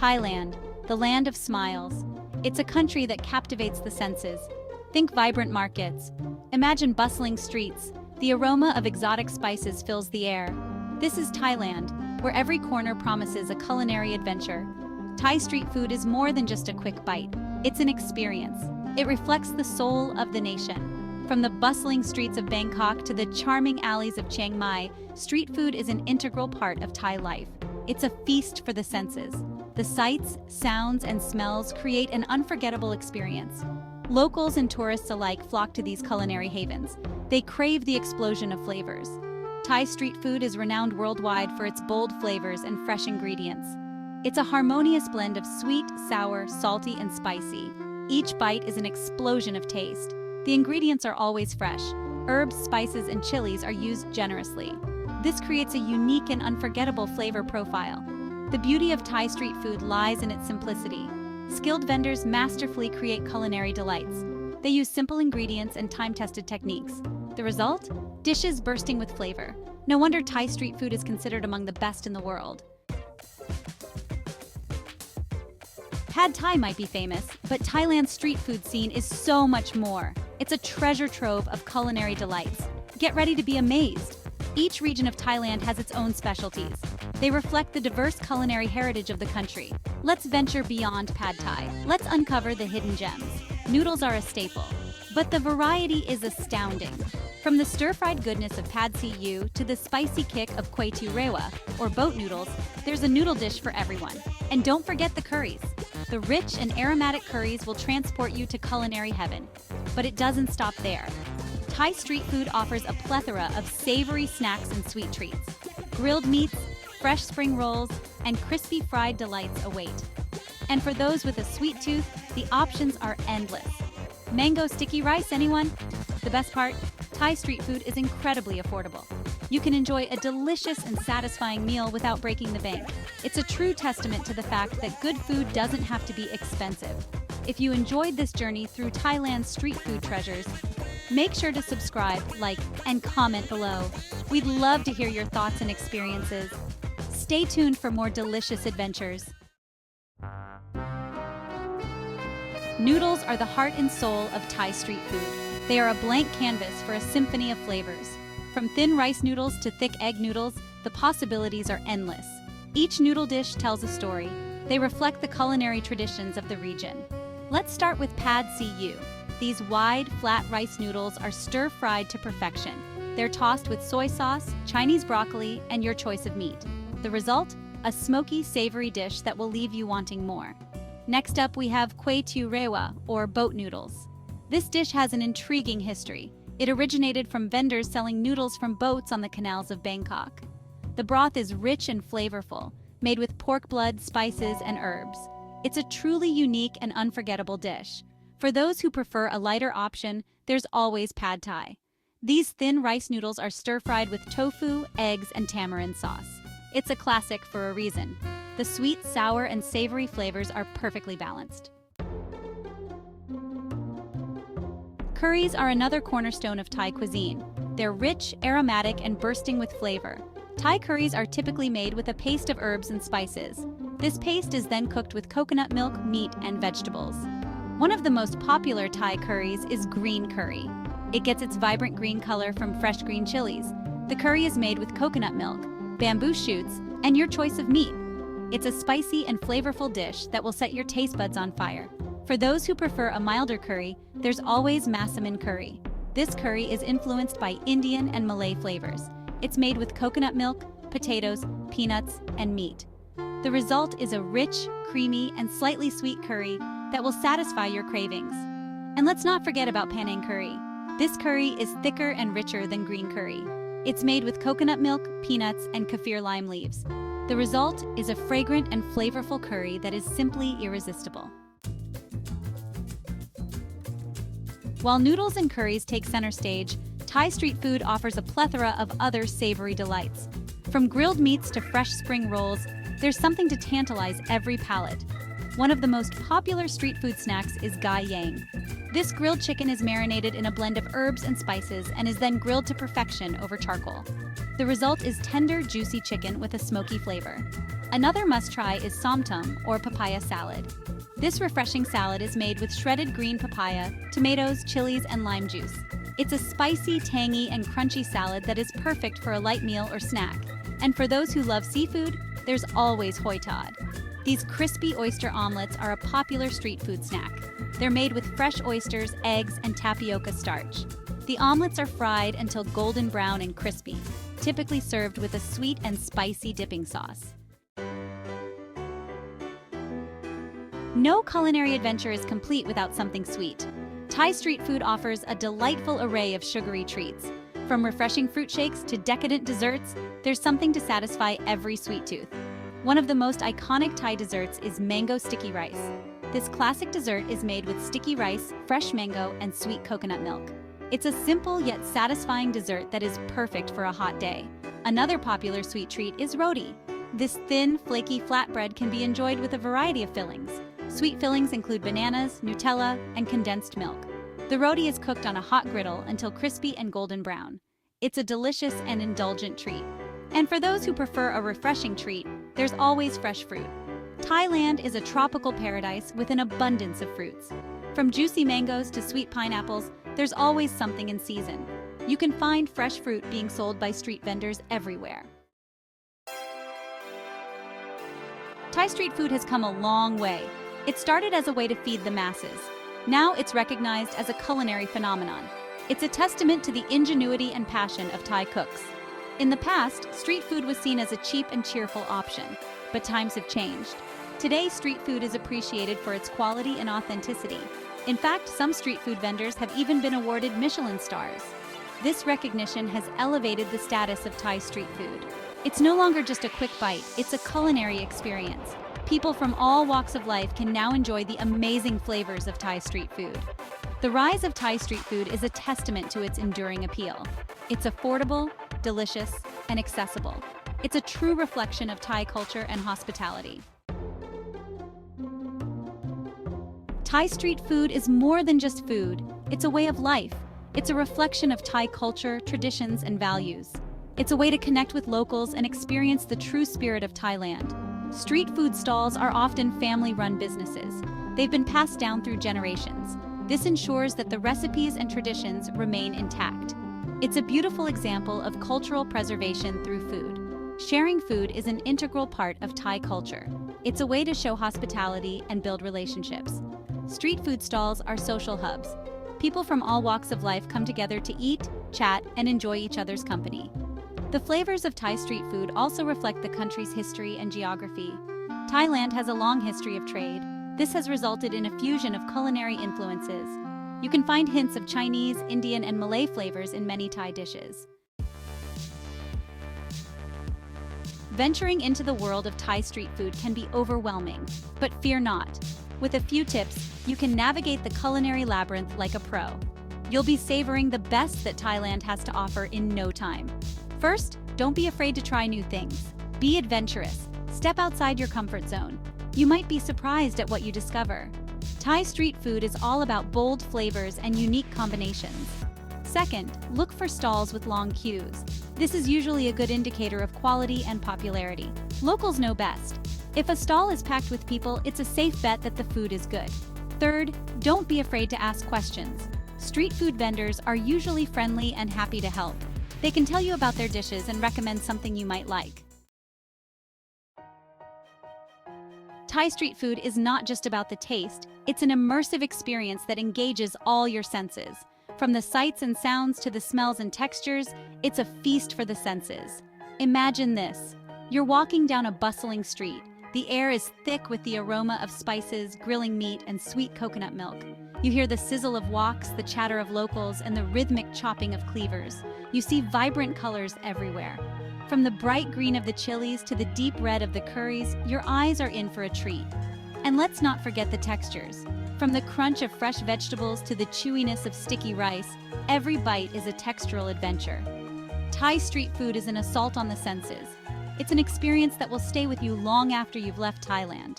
Thailand, the land of smiles. It's a country that captivates the senses. Think vibrant markets. Imagine bustling streets. The aroma of exotic spices fills the air. This is Thailand, where every corner promises a culinary adventure. Thai street food is more than just a quick bite. It's an experience. It reflects the soul of the nation. From the bustling streets of Bangkok to the charming alleys of Chiang Mai, street food is an integral part of Thai life. It's a feast for the senses. The sights, sounds, and smells create an unforgettable experience. Locals and tourists alike flock to these culinary havens. They crave the explosion of flavors. Thai street food is renowned worldwide for its bold flavors and fresh ingredients. It's a harmonious blend of sweet, sour, salty, and spicy. Each bite is an explosion of taste. The ingredients are always fresh. Herbs, spices, and chilies are used generously. This creates a unique and unforgettable flavor profile. The beauty of Thai street food lies in its simplicity. Skilled vendors masterfully create culinary delights. They use simple ingredients and time-tested techniques. The result? Dishes bursting with flavor. No wonder Thai street food is considered among the best in the world. Pad Thai might be famous, but Thailand's street food scene is so much more. It's a treasure trove of culinary delights. Get ready to be amazed. Each region of Thailand has its own specialties. They reflect the diverse culinary heritage of the country. Let's venture beyond Pad Thai. Let's uncover the hidden gems. Noodles are a staple, but the variety is astounding. From the stir-fried goodness of Pad See Ew to the spicy kick of Kway Teow Rewa, or boat noodles, there's a noodle dish for everyone. And don't forget the curries. The rich and aromatic curries will transport you to culinary heaven. But it doesn't stop there. Thai street food offers a plethora of savory snacks and sweet treats. Grilled meats, fresh spring rolls, and crispy fried delights await. And for those with a sweet tooth, the options are endless. Mango sticky rice, anyone? The best part? Thai street food is incredibly affordable. You can enjoy a delicious and satisfying meal without breaking the bank. It's a true testament to the fact that good food doesn't have to be expensive. If you enjoyed this journey through Thailand's street food treasures, make sure to subscribe, like, and comment below. We'd love to hear your thoughts and experiences. Stay tuned for more delicious adventures. Noodles are the heart and soul of Thai street food. They are a blank canvas for a symphony of flavors. From thin rice noodles to thick egg noodles, the possibilities are endless. Each noodle dish tells a story. They reflect the culinary traditions of the region. Let's start with Pad See Ew. These wide, flat rice noodles are stir-fried to perfection. They're tossed with soy sauce, Chinese broccoli, and your choice of meat. The result? A smoky, savory dish that will leave you wanting more. Next up, we have Kway Teow Rewa, or boat noodles. This dish has an intriguing history. It originated from vendors selling noodles from boats on the canals of Bangkok. The broth is rich and flavorful, made with pork blood, spices, and herbs. It's a truly unique and unforgettable dish. For those who prefer a lighter option, there's always Pad Thai. These thin rice noodles are stir-fried with tofu, eggs, and tamarind sauce. It's a classic for a reason. The sweet, sour, and savory flavors are perfectly balanced. Curries are another cornerstone of Thai cuisine. They're rich, aromatic, and bursting with flavor. Thai curries are typically made with a paste of herbs and spices. This paste is then cooked with coconut milk, meat, and vegetables. One of the most popular Thai curries is green curry. It gets its vibrant green color from fresh green chilies. The curry is made with coconut milk, bamboo shoots, and your choice of meat. It's a spicy and flavorful dish that will set your taste buds on fire. For those who prefer a milder curry, there's always Massaman curry. This curry is influenced by Indian and Malay flavors. It's made with coconut milk, potatoes, peanuts, and meat. The result is a rich, creamy, and slightly sweet curry that will satisfy your cravings. And let's not forget about Panang curry. This curry is thicker and richer than green curry. It's made with coconut milk, peanuts, and kaffir lime leaves. The result is a fragrant and flavorful curry that is simply irresistible. While noodles and curries take center stage, Thai street food offers a plethora of other savory delights. From grilled meats to fresh spring rolls, there's something to tantalize every palate. One of the most popular street food snacks is gai yang. This grilled chicken is marinated in a blend of herbs and spices and is then grilled to perfection over charcoal. The result is tender, juicy chicken with a smoky flavor. Another must-try is somtum, or papaya salad. This refreshing salad is made with shredded green papaya, tomatoes, chilies, and lime juice. It's a spicy, tangy, and crunchy salad that is perfect for a light meal or snack. And for those who love seafood, there's always hoi tod. These crispy oyster omelets are a popular street food snack. They're made with fresh oysters, eggs, and tapioca starch. The omelets are fried until golden brown and crispy, typically served with a sweet and spicy dipping sauce. No culinary adventure is complete without something sweet. Thai street food offers a delightful array of sugary treats. From refreshing fruit shakes to decadent desserts, there's something to satisfy every sweet tooth. One of the most iconic Thai desserts is mango sticky rice. This classic dessert is made with sticky rice, fresh mango, and sweet coconut milk. It's a simple yet satisfying dessert that is perfect for a hot day. Another popular sweet treat is roti. This thin, flaky flatbread can be enjoyed with a variety of fillings. Sweet fillings include bananas, Nutella, and condensed milk. The roti is cooked on a hot griddle until crispy and golden brown. It's a delicious and indulgent treat. And for those who prefer a refreshing treat, there's always fresh fruit. Thailand is a tropical paradise with an abundance of fruits. From juicy mangoes to sweet pineapples, there's always something in season. You can find fresh fruit being sold by street vendors everywhere. Thai street food has come a long way. It started as a way to feed the masses. Now it's recognized as a culinary phenomenon. It's a testament to the ingenuity and passion of Thai cooks. In the past, street food was seen as a cheap and cheerful option, but times have changed. Today, street food is appreciated for its quality and authenticity. In fact, some street food vendors have even been awarded Michelin stars. This recognition has elevated the status of Thai street food. It's no longer just a quick bite, it's a culinary experience. People from all walks of life can now enjoy the amazing flavors of Thai street food. The rise of Thai street food is a testament to its enduring appeal. It's affordable, delicious, and accessible. It's a true reflection of Thai culture and hospitality. Thai street food is more than just food. It's a way of life. It's a reflection of Thai culture, traditions, and values. It's a way to connect with locals and experience the true spirit of Thailand. Street food stalls are often family-run businesses. They've been passed down through generations. This ensures that the recipes and traditions remain intact. It's a beautiful example of cultural preservation through food. Sharing food is an integral part of Thai culture. It's a way to show hospitality and build relationships. Street food stalls are social hubs. People from all walks of life come together to eat, chat, and enjoy each other's company. The flavors of Thai street food also reflect the country's history and geography. Thailand has a long history of trade. This has resulted in a fusion of culinary influences. You can find hints of Chinese, Indian, and Malay flavors in many Thai dishes. Venturing into the world of Thai street food can be overwhelming, but fear not. With a few tips, you can navigate the culinary labyrinth like a pro. You'll be savoring the best that Thailand has to offer in no time. First, don't be afraid to try new things. Be adventurous. Step outside your comfort zone. You might be surprised at what you discover. Thai street food is all about bold flavors and unique combinations. Second, look for stalls with long queues. This is usually a good indicator of quality and popularity. Locals know best. If a stall is packed with people, it's a safe bet that the food is good. Third, don't be afraid to ask questions. Street food vendors are usually friendly and happy to help. They can tell you about their dishes and recommend something you might like. Thai street food is not just about the taste, it's an immersive experience that engages all your senses. From the sights and sounds to the smells and textures, it's a feast for the senses. Imagine this. You're walking down a bustling street. The air is thick with the aroma of spices, grilling meat, and sweet coconut milk. You hear the sizzle of woks, the chatter of locals, and the rhythmic chopping of cleavers. You see vibrant colors everywhere. From the bright green of the chilies to the deep red of the curries, your eyes are in for a treat. And let's not forget the textures. From the crunch of fresh vegetables to the chewiness of sticky rice, every bite is a textural adventure. Thai street food is an assault on the senses. It's an experience that will stay with you long after you've left Thailand.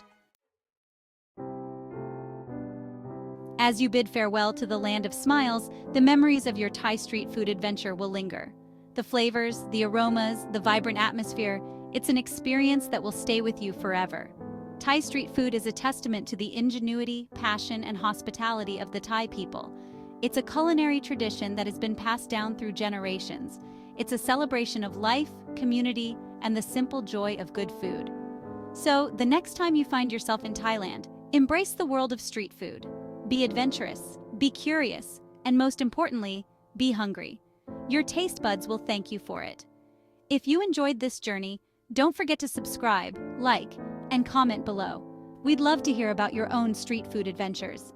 As you bid farewell to the land of smiles, the memories of your Thai street food adventure will linger. The flavors, the aromas, the vibrant atmosphere, it's an experience that will stay with you forever. Thai street food is a testament to the ingenuity, passion, and hospitality of the Thai people. It's a culinary tradition that has been passed down through generations. It's a celebration of life, community, and the simple joy of good food. So, the next time you find yourself in Thailand, embrace the world of street food. Be adventurous, be curious, and most importantly, be hungry. Your taste buds will thank you for it. If you enjoyed this journey, don't forget to subscribe, like, and comment below. We'd love to hear about your own street food adventures.